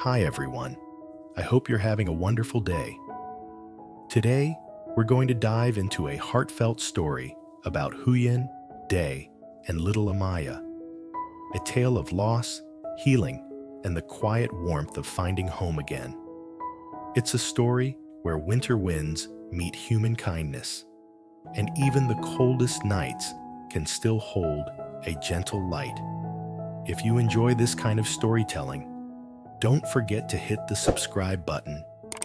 Hi everyone. I hope you're having a wonderful day. Today, we're going to dive into a heartfelt story about Huyen, Day, and little Amaya. A tale of loss, healing, and the quiet warmth of finding home again. It's a story where winter winds meet human kindness, and even the coldest nights can still hold a gentle light. If you enjoy this kind of storytelling, don't forget to hit the subscribe button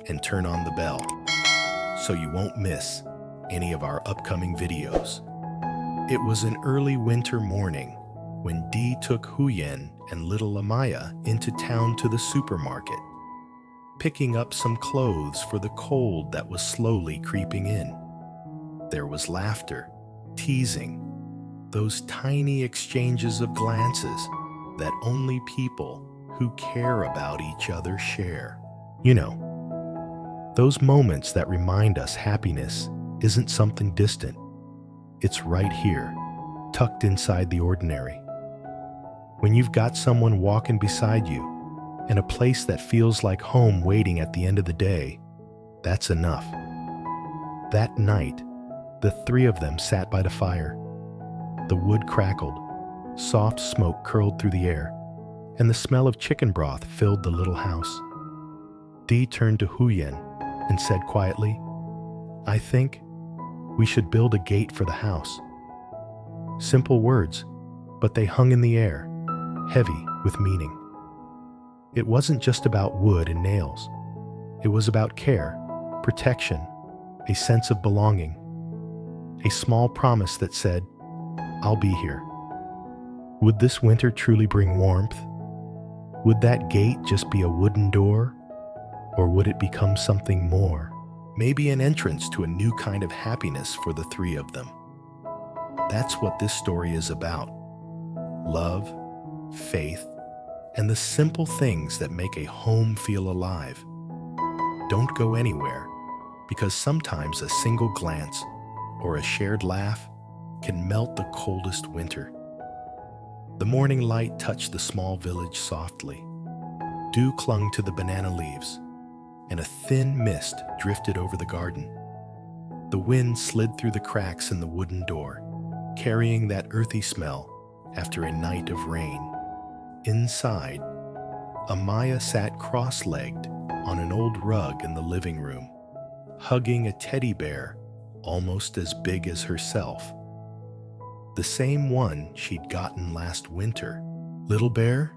and turn on the bell so you won't miss any of our upcoming videos. It was an early winter morning when Dee took Huyen and little Amaya into town to the supermarket, picking up some clothes for the cold that was slowly creeping in. There was laughter, teasing, those tiny exchanges of glances that only people who care about each other share. You know, those moments that remind us happiness isn't something distant. It's right here, tucked inside the ordinary. When you've got someone walking beside you and a place that feels like home waiting at the end of the day, that's enough. That night, the three of them sat by the fire. The wood crackled, soft smoke curled through the air, and the smell of chicken broth filled the little house. Dee turned to Huyen and said quietly, "I think we should build a gate for the house." Simple words, but they hung in the air, heavy with meaning. It wasn't just about wood and nails. It was about care, protection, a sense of belonging, a small promise that said, "I'll be here." Would this winter truly bring warmth? Would that gate just be a wooden door? Or would it become something more? Maybe an entrance to a new kind of happiness for the three of them. That's what this story is about. Love, faith, and the simple things that make a home feel alive. Don't go anywhere, because sometimes a single glance or a shared laugh can melt the coldest winter. The morning light touched the small village softly. Dew clung to the banana leaves, and a thin mist drifted over the garden. The wind slid through the cracks in the wooden door, carrying that earthy smell after a night of rain. Inside, Amaya sat cross-legged on an old rug in the living room, hugging a teddy bear almost as big as herself. The same one she'd gotten last winter. "Little bear,"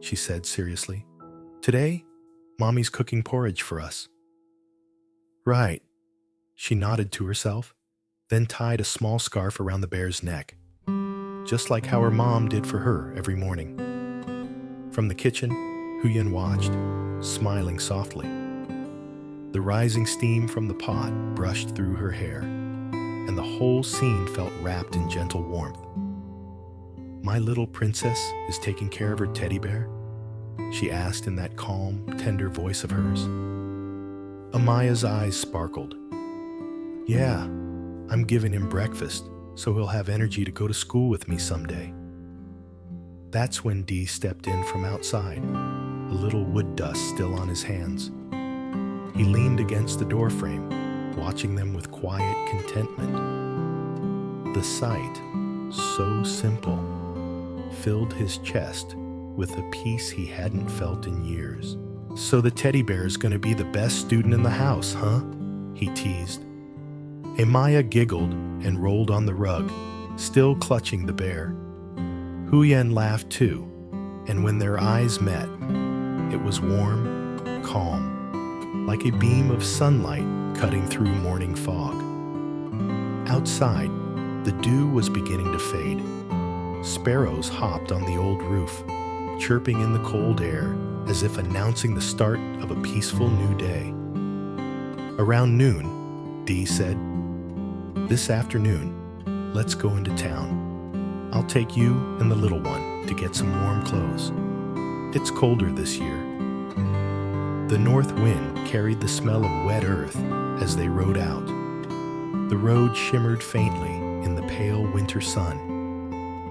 she said seriously, "today, Mommy's cooking porridge for us." "Right," she nodded to herself, then tied a small scarf around the bear's neck, just like how her mom did for her every morning. From the kitchen, Huyen watched, smiling softly. The rising steam from the pot brushed through her hair, and the whole scene felt wrapped in gentle warmth. "My little princess is taking care of her teddy bear?" she asked in that calm, tender voice of hers. Amaya's eyes sparkled. "Yeah, I'm giving him breakfast so he'll have energy to go to school with me someday." That's when Dee stepped in from outside, a little wood dust still on his hands. He leaned against the doorframe, watching them with quiet contentment. The sight, so simple, filled his chest with a peace he hadn't felt in years. "So the teddy bear's gonna be the best student in the house, huh?" he teased. Amaya giggled and rolled on the rug, still clutching the bear. Huyen laughed too, and when their eyes met, it was warm, calm, like a beam of sunlight cutting through morning fog. Outside, the dew was beginning to fade. Sparrows hopped on the old roof, chirping in the cold air as if announcing the start of a peaceful new day. Around noon, Dee said, "This afternoon, let's go into town. I'll take you and the little one to get some warm clothes. It's colder this year." The north wind carried the smell of wet earth as they rode out. The road shimmered faintly in the pale winter sun,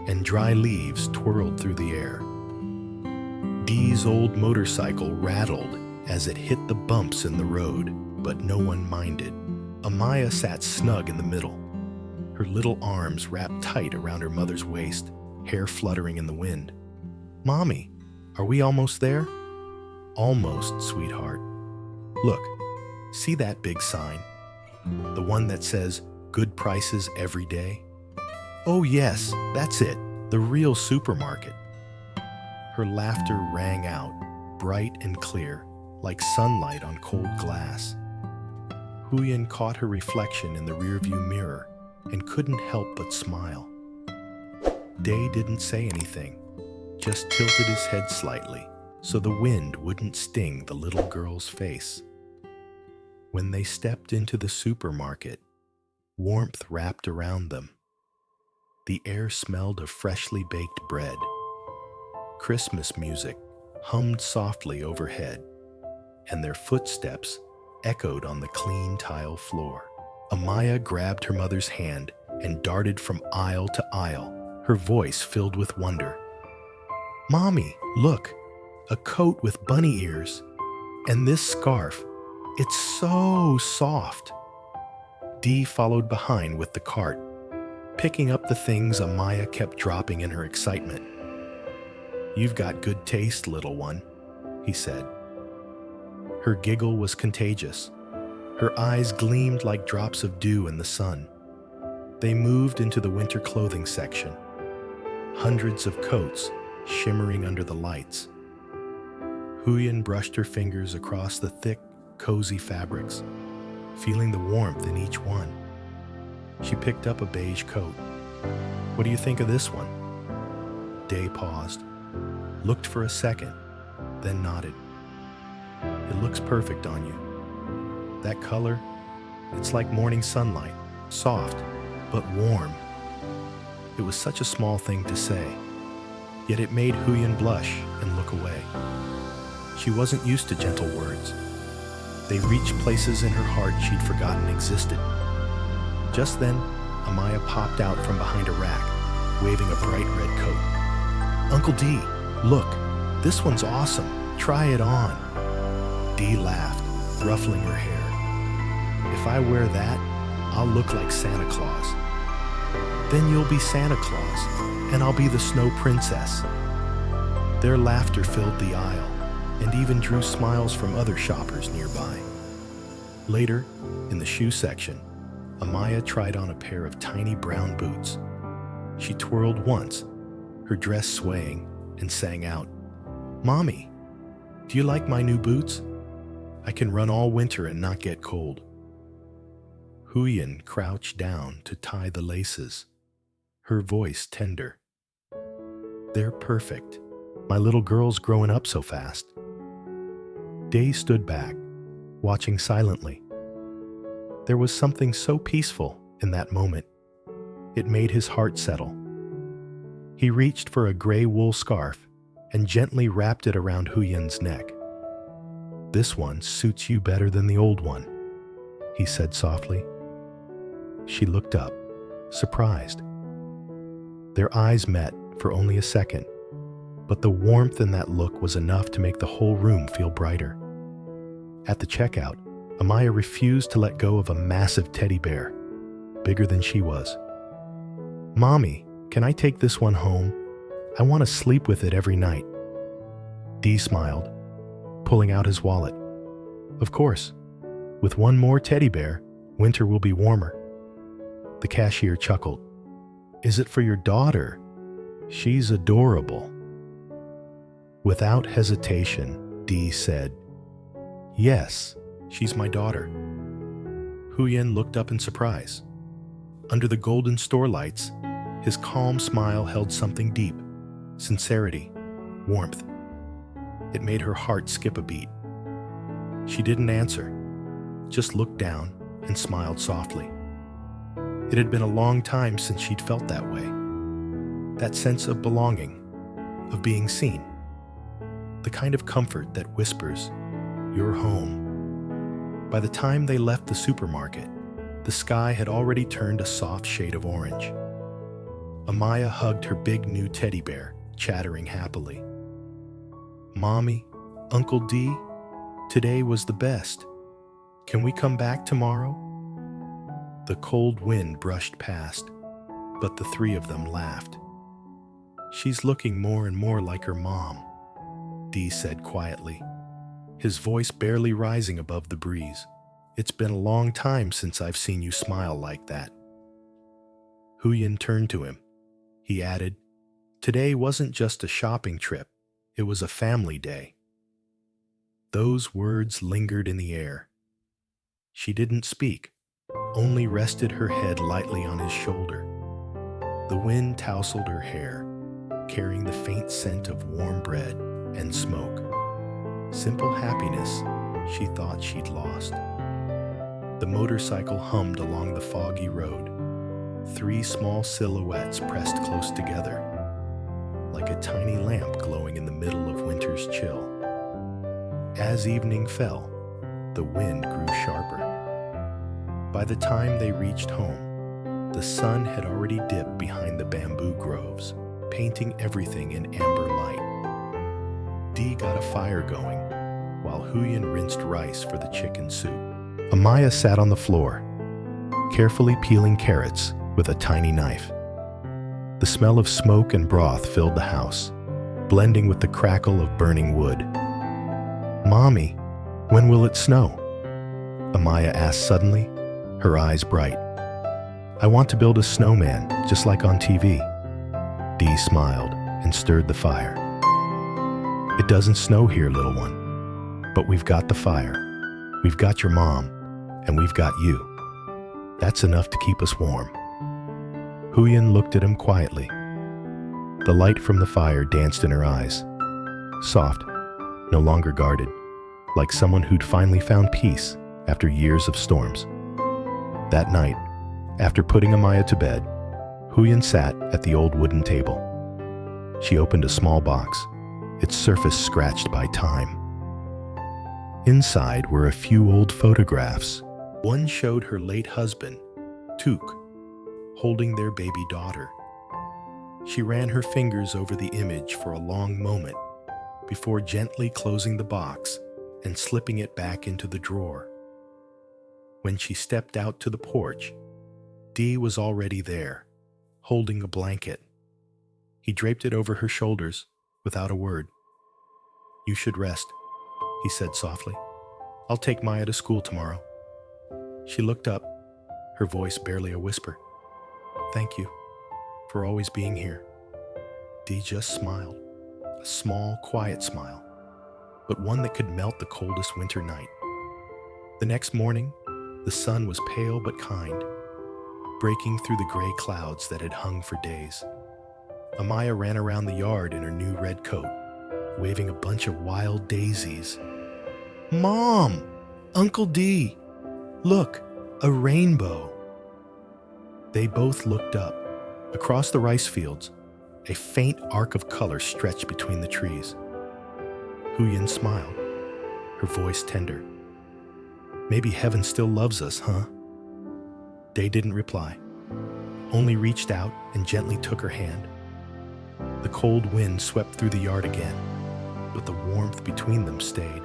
and dry leaves twirled through the air. Dee's old motorcycle rattled as it hit the bumps in the road, but no one minded. Amaya sat snug in the middle, her little arms wrapped tight around her mother's waist, hair fluttering in the wind. "Mommy, are we almost there?" "Almost, sweetheart. Look, see that big sign? The one that says, 'Good prices every day'?" "Oh yes, that's it, the real supermarket." Her laughter rang out, bright and clear, like sunlight on cold glass. Huyen caught her reflection in the rearview mirror and couldn't help but smile. Day didn't say anything, just tilted his head slightly so the wind wouldn't sting the little girl's face. When they stepped into the supermarket, warmth wrapped around them. The air smelled of freshly baked bread. Christmas music hummed softly overhead, and their footsteps echoed on the clean tile floor. Amaya grabbed her mother's hand and darted from aisle to aisle, her voice filled with wonder. "Mommy, look, a coat with bunny ears. And this scarf, it's so soft." Dee followed behind with the cart, picking up the things Amaya kept dropping in her excitement. "You've got good taste, little one," he said. Her giggle was contagious. Her eyes gleamed like drops of dew in the sun. They moved into the winter clothing section, hundreds of coats shimmering under the lights. Huyen brushed her fingers across the thick, cozy fabrics, feeling the warmth in each one. She picked up a beige coat. "What do you think of this one?" Day paused, looked for a second, then nodded. "It looks perfect on you. That color, it's like morning sunlight, soft, but warm." It was such a small thing to say, yet it made Huyen blush and look away. She wasn't used to gentle words. They reached places in her heart she'd forgotten existed. Just then, Amaya popped out from behind a rack, waving a bright red coat. "Uncle D, look, this one's awesome. Try it on." Dee laughed, ruffling her hair. "If I wear that, I'll look like Santa Claus." "Then you'll be Santa Claus, and I'll be the Snow Princess." Their laughter filled the aisle and even drew smiles from other shoppers nearby. Later, in the shoe section, Amaya tried on a pair of tiny brown boots. She twirled once, her dress swaying, and sang out, "Mommy, do you like my new boots? I can run all winter and not get cold." Huyen crouched down to tie the laces, her voice tender. "They're perfect. My little girl's growing up so fast." Day stood back, watching silently. There was something so peaceful in that moment. It made his heart settle. He reached for a gray wool scarf and gently wrapped it around Huyen's neck. "This one suits you better than the old one," he said softly. She looked up, surprised. Their eyes met for only a second, but the warmth in that look was enough to make the whole room feel brighter. At the checkout, Amaya refused to let go of a massive teddy bear, bigger than she was. "Mommy, can I take this one home? I want to sleep with it every night." Dee smiled, pulling out his wallet. "Of course. With one more teddy bear, winter will be warmer." The cashier chuckled. "Is it for your daughter? She's adorable." Without hesitation, Dee said, "Yes, she's my daughter." Huyen looked up in surprise. Under the golden store lights, his calm smile held something deep, sincerity, warmth. It made her heart skip a beat. She didn't answer, just looked down and smiled softly. It had been a long time since she'd felt that way. That sense of belonging, of being seen. The kind of comfort that whispers, "You're home." By the time they left the supermarket, the sky had already turned a soft shade of orange. Amaya hugged her big new teddy bear, chattering happily. "Mommy, Uncle D, today was the best. Can we come back tomorrow?" The cold wind brushed past, but the three of them laughed. "She's looking more and more like her mom," Dee said quietly, his voice barely rising above the breeze. "It's been a long time since I've seen you smile like that." Huyen turned to him. He added, "Today wasn't just a shopping trip, it was a family day." Those words lingered in the air. She didn't speak, only rested her head lightly on his shoulder. The wind tousled her hair, carrying the faint scent of warm bread and smoke. Simple happiness she thought she'd lost. The motorcycle hummed along the foggy road, three small silhouettes pressed close together, like a tiny lamp glowing in the middle of winter's chill. As evening fell, the wind grew sharper. By the time they reached home, the sun had already dipped behind the bamboo groves, painting everything in amber light. Dee got a fire going, while Huyen rinsed rice for the chicken soup. Amaya sat on the floor, carefully peeling carrots with a tiny knife. The smell of smoke and broth filled the house, blending with the crackle of burning wood. "Mommy, when will it snow?" Amaya asked suddenly, her eyes bright. "I want to build a snowman, just like on TV." Dee smiled and stirred the fire. "It doesn't snow here, little one, but we've got the fire. We've got your mom, and we've got you. That's enough to keep us warm." Huyen looked at him quietly. The light from the fire danced in her eyes, soft, no longer guarded, like someone who'd finally found peace after years of storms. That night, after putting Amaya to bed, Huyen sat at the old wooden table. She opened a small box, its surface scratched by time. Inside were a few old photographs. One showed her late husband, Tieu, holding their baby daughter. She ran her fingers over the image for a long moment before gently closing the box and slipping it back into the drawer. When she stepped out to the porch, Dee was already there, holding a blanket. He draped it over her shoulders without a word. "You should rest," he said softly. "I'll take Maya to school tomorrow." She looked up, her voice barely a whisper. "Thank you for always being here." Dee just smiled, a small, quiet smile, but one that could melt the coldest winter night. The next morning, the sun was pale but kind, breaking through the gray clouds that had hung for days. Amaya ran around the yard in her new red coat, waving a bunch of wild daisies. "Mom! Uncle D! Look, a rainbow!" They both looked up. Across the rice fields, a faint arc of color stretched between the trees. Huyen smiled, her voice tender. "Maybe heaven still loves us, huh?" Day didn't reply, only reached out and gently took her hand. The cold wind swept through the yard again, but the warmth between them stayed.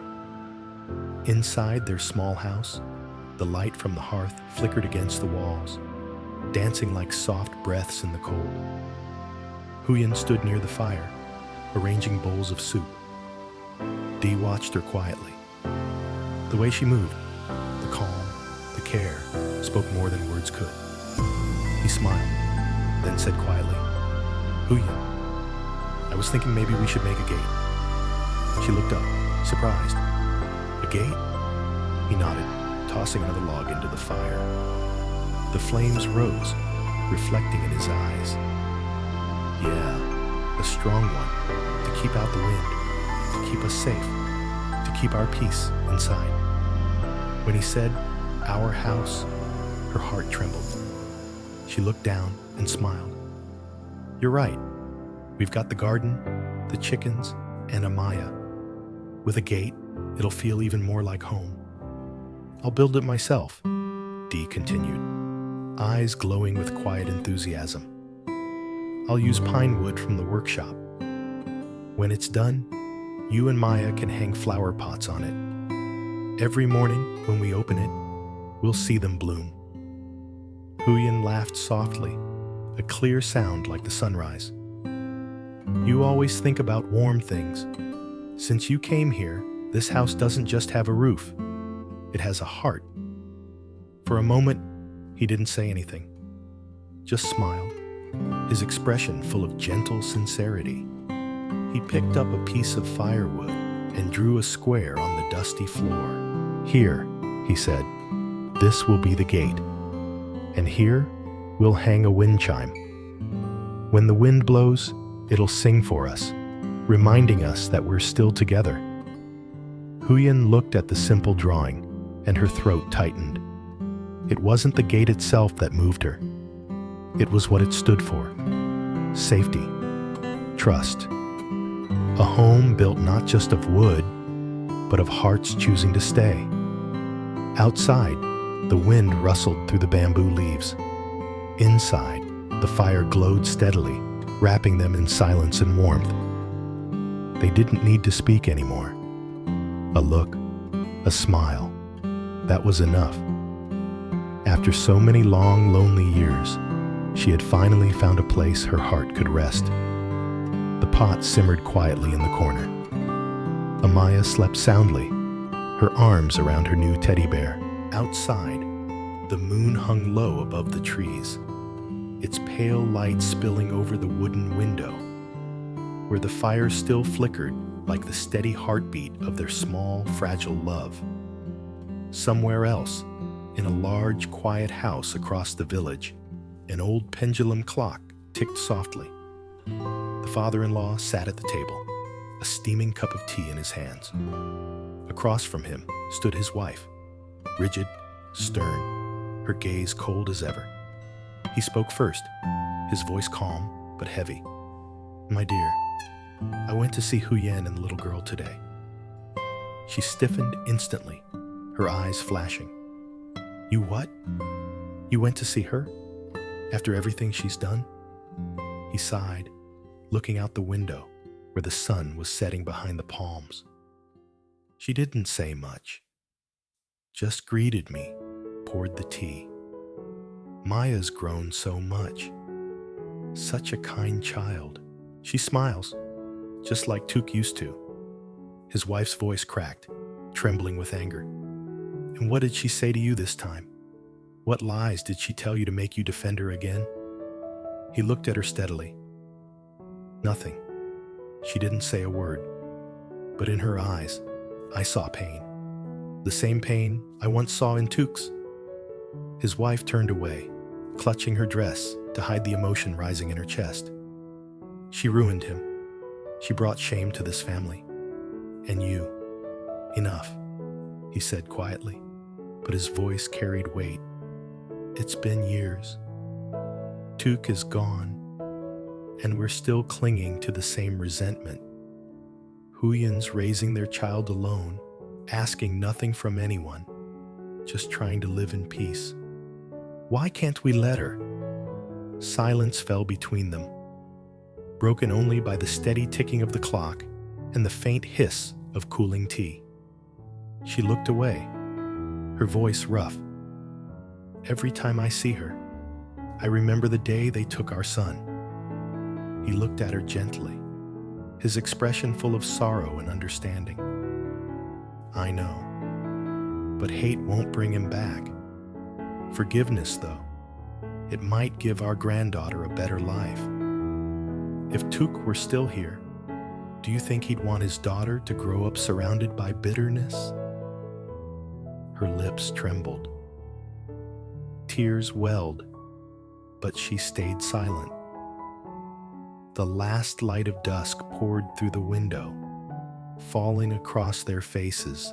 Inside their small house, the light from the hearth flickered against the walls, dancing like soft breaths in the cold. Huyen stood near the fire, arranging bowls of soup. Dee watched her quietly. The way she moved, the calm, the care, spoke more than words could. He smiled, then said quietly, "Huyen, I was thinking maybe we should make a gate." She looked up, surprised. "A gate?" He nodded, tossing another log into the fire. The flames rose, reflecting in his eyes. "Yeah, a strong one, to keep out the wind, to keep us safe, to keep our peace inside." When he said, "our house," her heart trembled. She looked down and smiled. "You're right. We've got the garden, the chickens, and Amaya. With a gate, it'll feel even more like home. I'll build it myself," Dee continued, eyes glowing with quiet enthusiasm. "I'll use pine wood from the workshop. When it's done, You and Maya can hang flower pots on it. Every morning when we open it, we'll see them bloom." Huyen laughed softly, a clear sound like the sunrise. "You always think about warm things. Since you came here, this house doesn't just have a roof. It has a heart." For a moment, he didn't say anything, just smiled, his expression full of gentle sincerity. He picked up a piece of firewood and drew a square on the dusty floor. "Here," he said, "this will be the gate. And here, we'll hang a wind chime. When the wind blows, it'll sing for us, reminding us that we're still together." Huyen looked at the simple drawing, and her throat tightened. It wasn't the gate itself that moved her. It was what it stood for: safety, trust. A home built not just of wood, but of hearts choosing to stay. Outside, the wind rustled through the bamboo leaves. Inside, the fire glowed steadily, wrapping them in silence and warmth. They didn't need to speak anymore. A look, a smile, that was enough. After so many long, lonely years, she had finally found a place her heart could rest. The pot simmered quietly in the corner. Amaya slept soundly, her arms around her new teddy bear. Outside, the moon hung low above the trees, its pale light spilling over the wooden window, where the fire still flickered like the steady heartbeat of their small, fragile love. Somewhere else, in a large, quiet house across the village, an old pendulum clock ticked softly. The father-in-law sat at the table, a steaming cup of tea in his hands. Across from him stood his wife, rigid, stern, her gaze cold as ever. He spoke first, his voice calm but heavy. "My dear, I went to see Huyen and the little girl today." She stiffened instantly, her eyes flashing. "You what? You went to see her? After everything she's done?" He sighed, looking out the window where the sun was setting behind the palms. "She didn't say much. Just greeted me, poured the tea. Maya's grown so much. Such a kind child. She smiles, just like Tieu used to." His wife's voice cracked, trembling with anger. "And what did she say to you this time? What lies did she tell you to make you defend her again?" He looked at her steadily. "Nothing. She didn't say a word. But in her eyes, I saw pain. The same pain I once saw in Tieu's." His wife turned away, clutching her dress to hide the emotion rising in her chest. "She ruined him. She brought shame to this family. And you. Enough," he said quietly, but his voice carried weight. "It's been years. Tieu is gone, and we're still clinging to the same resentment. Huyen's raising their child alone, asking nothing from anyone, just trying to live in peace. Why can't we let her?" Silence fell between them, broken only by the steady ticking of the clock and the faint hiss of cooling tea. She looked away, her voice rough. "Every time I see her, I remember the day they took our son." He looked at her gently, his expression full of sorrow and understanding. "I know, but hate won't bring him back. Forgiveness, though, it might give our granddaughter a better life. If Tieu were still here, do you think he'd want his daughter to grow up surrounded by bitterness?" Her lips trembled. Tears welled, but she stayed silent. The last light of dusk poured through the window, falling across their faces,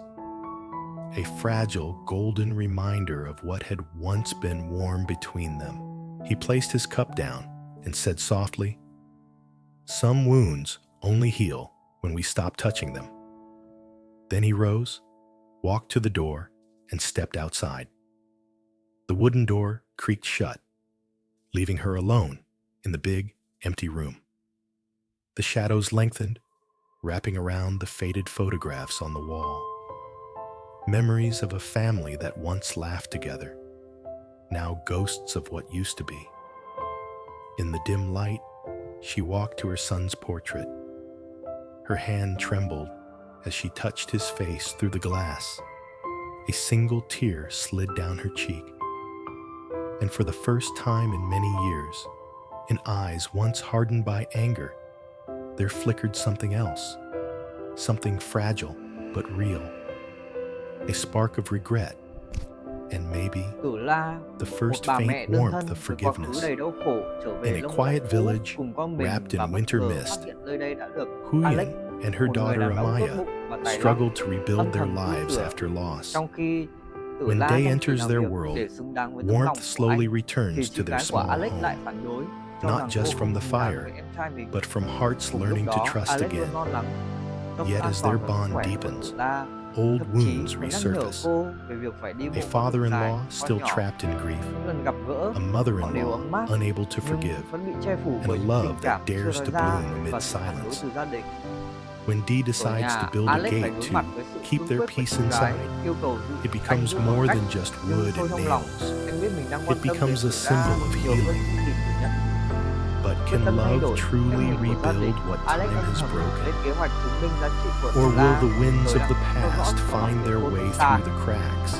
a fragile golden reminder of what had once been warm between them. He placed his cup down and said softly, "Some wounds only heal when we stop touching them." Then he rose, walked to the door, and stepped outside. The wooden door creaked shut, leaving her alone in the big, empty room. The shadows lengthened, wrapping around the faded photographs on the wall. Memories of a family that once laughed together, now ghosts of what used to be. In the dim light, she walked to her son's portrait. Her hand trembled as she touched his face through the glass. A single tear slid down her cheek. And for the first time in many years, in eyes once hardened by anger, there flickered something else, something fragile but real, a spark of regret, and maybe Tử La, the một first bà mẹ faint đơn warmth thân of với quá khứ forgiveness. đầy đau khổ trở về In a lông quiet lạnh village, cùng con mình wrapped in và bất winter ngờ mist, phát hiện nơi đây đã được Alex, Huyen and her một người daughter đàn ông tốt Amaya bụng và tài năng, struggled to rebuild âm their thầm cứu lives chữa. after loss. Trong khi Tử When La day chăm chỉ enters làm their việc world, để xứng đáng với tấm lòng warmth của slowly anh, thì returns chị to their gái của small Alex lại home, phản đối, cho not rằng just cô from không the xứng đáng fire, với em trai mình. but from hearts Cùng lúc learning to đó, trust Alex luôn again. lo lắng cho Yet an as toàn their và sức bond khỏe của deepens, Tử La, old thậm chí wounds còn nhắc nhở resurface. cô về việc phải đi bộ A con đường dài, father-in-law con still nhỏ. trapped in grief, Những lần gặp gỡ, a họ đều mother-in-law ấm áp, unable to nhưng forgive, vẫn bị che phủ and bởi a những love tình that cảm chưa dares nói to ra bloom và amid sự phản đối silence. từ gia đình. When Dee Ở decides nhà, to build a Alex phải gate đối to mặt với sự keep cương their quyết của peace chị gái, inside, yêu cầu giữ it anh becomes giữ khoảng more cách, than just nhưng wood sâu and trong lòng, nails. anh biết mình đang quan It tâm becomes a đến Tử La symbol of nhiều hơn healing. những gì tưởng nhất. But Quyết can tâm thay love đổi truly cách nhìn của gia đình, rebuild what Alex time âm has thầm broken? lên kế hoạch chứng minh giá trị của Or Tử will La, the winds rồi of đã the theo dõi past và bảo find vệ their cô way từ xa. through the cracks,